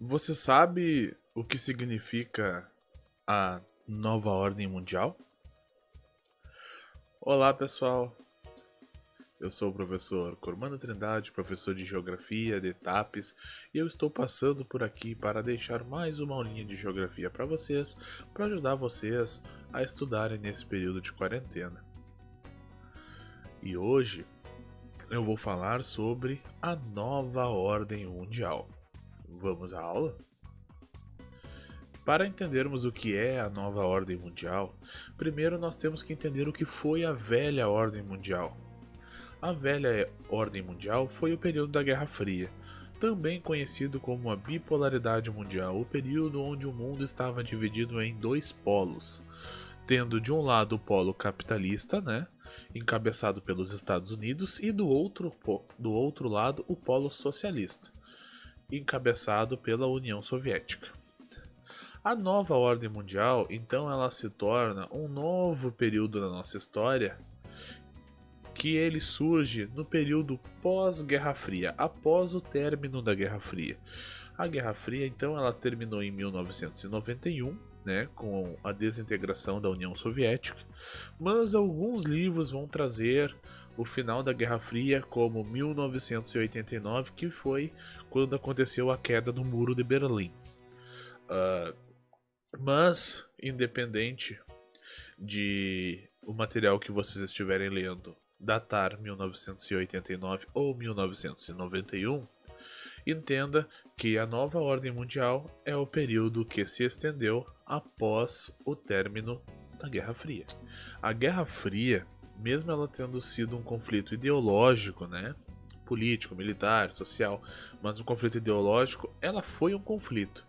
Você sabe o que significa a nova ordem mundial? Olá, pessoal. Eu sou o professor Cormano Trindade, professor de Geografia de TAPES, e eu estou passando por aqui para deixar mais uma aulinha de Geografia para vocês, para ajudar vocês a estudarem nesse período de quarentena. E hoje eu vou falar sobre a nova ordem mundial. Vamos à aula? Para entendermos o que é a nova ordem mundial, primeiro nós temos que entender o que foi a velha ordem mundial. A velha ordem mundial foi o período da Guerra Fria, também conhecido como a bipolaridade mundial, o período onde o mundo estava dividido em dois polos, tendo de um lado o polo capitalista, encabeçado pelos Estados Unidos, e do outro lado o polo socialista, encabeçado pela União Soviética. A nova ordem mundial, então, ela se torna um novo período na nossa história, que ele surge no período pós-Guerra Fria, após o término da Guerra Fria. A Guerra Fria, então, ela terminou em 1991, com a desintegração da União Soviética, mas alguns livros vão trazer o final da Guerra Fria como 1989, que foi quando aconteceu a queda do Muro de Berlim. Mas, independente de o material que vocês estiverem lendo datar 1989 ou 1991, entenda que a nova ordem mundial é o período que se estendeu após o término da Guerra Fria. A Guerra Fria, mesmo ela tendo sido um conflito ideológico, político, militar, social, mas um conflito ideológico, ela foi um conflito.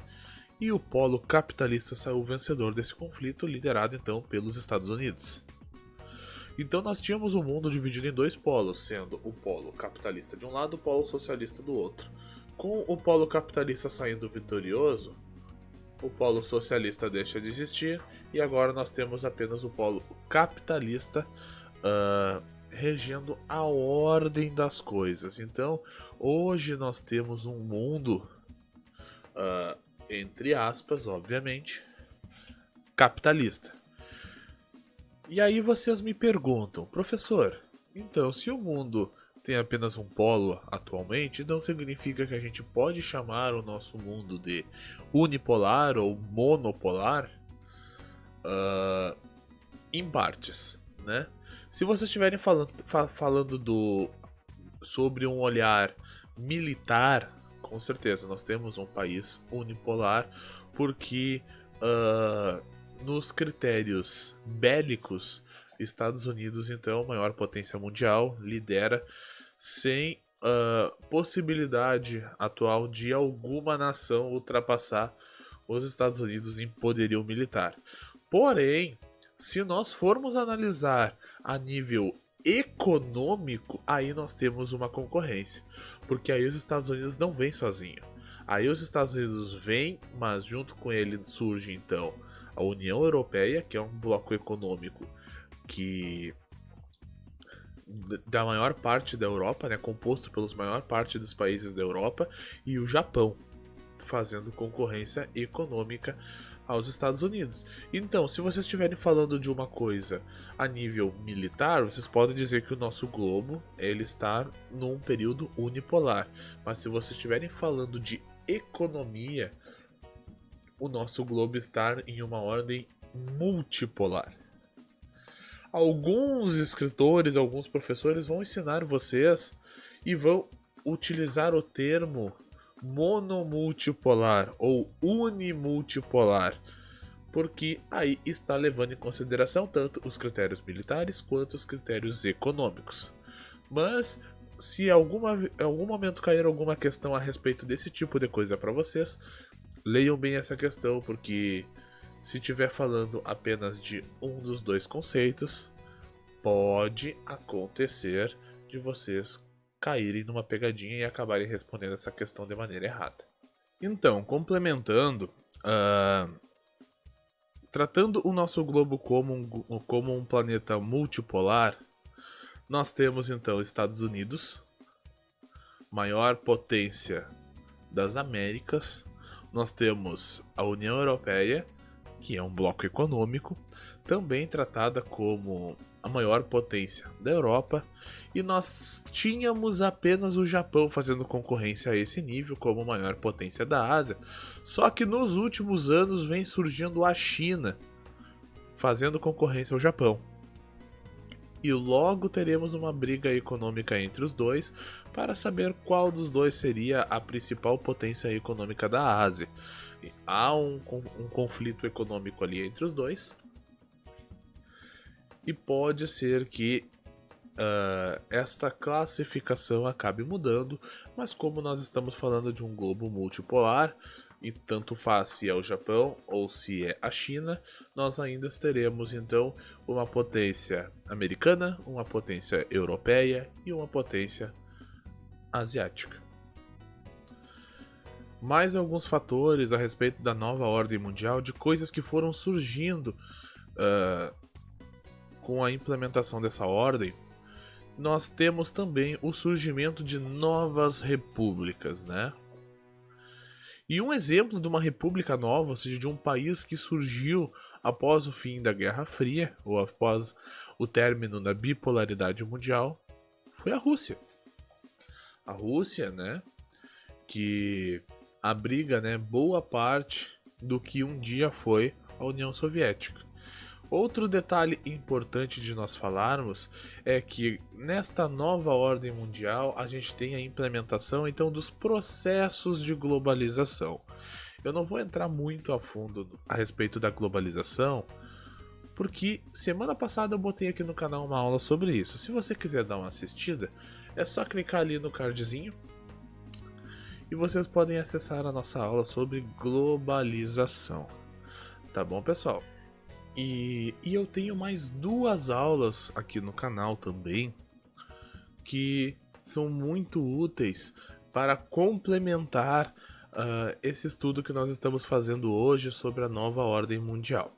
E o polo capitalista saiu vencedor desse conflito, liderado então pelos Estados Unidos. Então nós tínhamos o mundo dividido em dois polos, sendo o polo capitalista de um lado e o polo socialista do outro. Com o polo capitalista saindo vitorioso, o polo socialista deixa de existir e agora nós temos apenas o polo capitalista regendo a ordem das coisas. Então hoje nós temos um mundo entre aspas, obviamente, capitalista. E aí vocês me perguntam, professor, então se o mundo tem apenas um polo atualmente, não significa que a gente pode chamar o nosso mundo de unipolar ou monopolar? Em partes, Se vocês estiverem falando sobre um olhar militar, com certeza, nós temos um país unipolar, porque nos critérios bélicos, Estados Unidos, então, maior potência mundial, lidera sem possibilidade atual de alguma nação ultrapassar os Estados Unidos em poderio militar. Porém, se nós formos analisar a nível econômico, aí nós temos uma concorrência, porque aí os Estados Unidos não vêm sozinho. Aí os Estados Unidos vêm, mas junto com ele surge então a União Europeia, que é um bloco econômico que da maior parte da Europa, composto pelos maior parte dos países da Europa, e o Japão, fazendo concorrência econômica aos Estados Unidos. Então, se vocês estiverem falando de uma coisa a nível militar, vocês podem dizer que o nosso globo ele está num período unipolar. Mas se vocês estiverem falando de economia, o nosso globo está em uma ordem multipolar. Alguns escritores, alguns professores vão ensinar vocês e vão utilizar o termo monomultipolar ou unimultipolar, porque aí está levando em consideração tanto os critérios militares quanto os critérios econômicos. Mas se em algum momento cair alguma questão a respeito desse tipo de coisa para vocês, leiam bem essa questão, porque se estiver falando apenas de um dos dois conceitos, pode acontecer de vocês caírem numa pegadinha e acabarem respondendo essa questão de maneira errada. Então, complementando, tratando o nosso globo como um planeta multipolar, nós temos então Estados Unidos, maior potência das Américas, nós temos a União Europeia, que é um bloco econômico, também tratada como a maior potência da Europa, e nós tínhamos apenas o Japão fazendo concorrência a esse nível como maior potência da Ásia. Só que nos últimos anos vem surgindo a China fazendo concorrência ao Japão. E logo teremos uma briga econômica entre os dois para saber qual dos dois seria a principal potência econômica da Ásia. Há um conflito econômico ali entre os dois. E pode ser que esta classificação acabe mudando, mas como nós estamos falando de um globo multipolar, e tanto faz se é o Japão ou se é a China, nós ainda teremos então uma potência americana, uma potência europeia e uma potência asiática. Mais alguns fatores a respeito da nova ordem mundial, de coisas que foram surgindo com a implementação dessa ordem. Nós temos também o surgimento de novas repúblicas, né? E um exemplo de uma república nova, ou seja, de um país que surgiu após o fim da Guerra Fria, ou após o término da bipolaridade mundial, foi a Rússia. A Rússia, né, que abriga, né, boa parte do que um dia foi a União Soviética. Outro detalhe importante de nós falarmos é que nesta nova ordem mundial a gente tem a implementação então dos processos de globalização. Eu não vou entrar muito a fundo a respeito da globalização, porque semana passada eu botei aqui no canal uma aula sobre isso. Se você quiser dar uma assistida, é só clicar ali no cardzinho e vocês podem acessar a nossa aula sobre globalização. Tá bom, pessoal? E eu tenho mais 2 aulas aqui no canal também, que são muito úteis para complementar esse estudo que nós estamos fazendo hoje sobre a nova ordem mundial.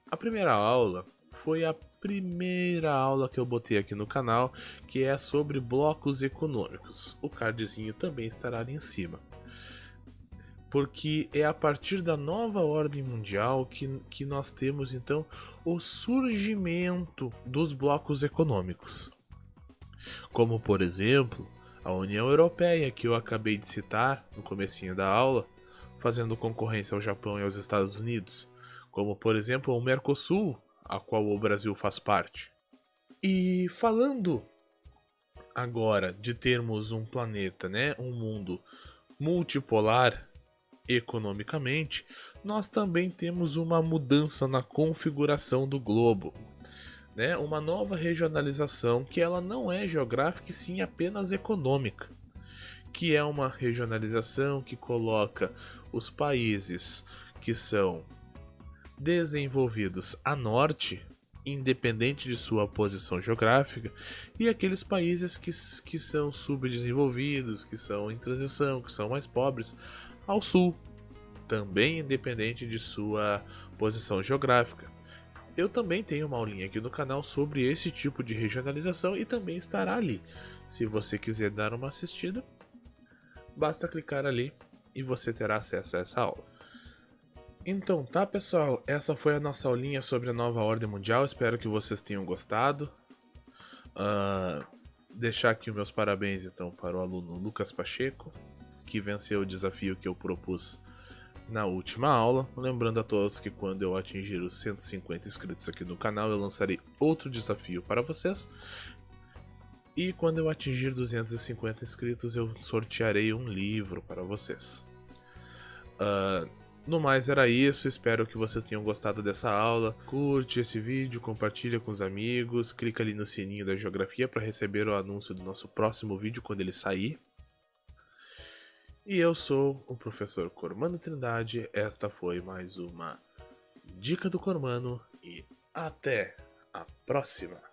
A primeira aula foi a primeira aula que eu botei aqui no canal, que é sobre blocos econômicos. O cardzinho também estará ali em cima. Porque é a partir da nova ordem mundial que nós temos então o surgimento dos blocos econômicos. Como por exemplo, a União Europeia, que eu acabei de citar no comecinho da aula, fazendo concorrência ao Japão e aos Estados Unidos. Como por exemplo o Mercosul, a qual o Brasil faz parte. E falando agora de termos um planeta, né, um mundo multipolar, economicamente, nós também temos uma mudança na configuração do globo, né? Uma nova regionalização que ela não é geográfica e sim apenas econômica, que é uma regionalização que coloca os países que são desenvolvidos a norte, independente de sua posição geográfica, e aqueles países que são subdesenvolvidos, que são em transição, que são mais pobres, ao sul, também independente de sua posição geográfica. Eu também tenho uma aulinha aqui no canal sobre esse tipo de regionalização e também estará ali. Se você quiser dar uma assistida, basta clicar ali e você terá acesso a essa aula. Então tá, pessoal, essa foi a nossa aulinha sobre a nova ordem mundial, espero que vocês tenham gostado. Deixar aqui os meus parabéns então para o aluno Lucas Pacheco, que venceu o desafio que eu propus na última aula. Lembrando a todos que quando eu atingir os 150 inscritos aqui no canal, eu lançarei outro desafio para vocês. E quando eu atingir 250 inscritos, eu sortearei um livro para vocês. No mais era isso, espero que vocês tenham gostado dessa aula. Curte esse vídeo, compartilha com os amigos, clica ali no sininho da geografia para receber o anúncio do nosso próximo vídeo quando ele sair. E eu sou o professor Cormano Trindade, esta foi mais uma Dica do Cormano e até a próxima!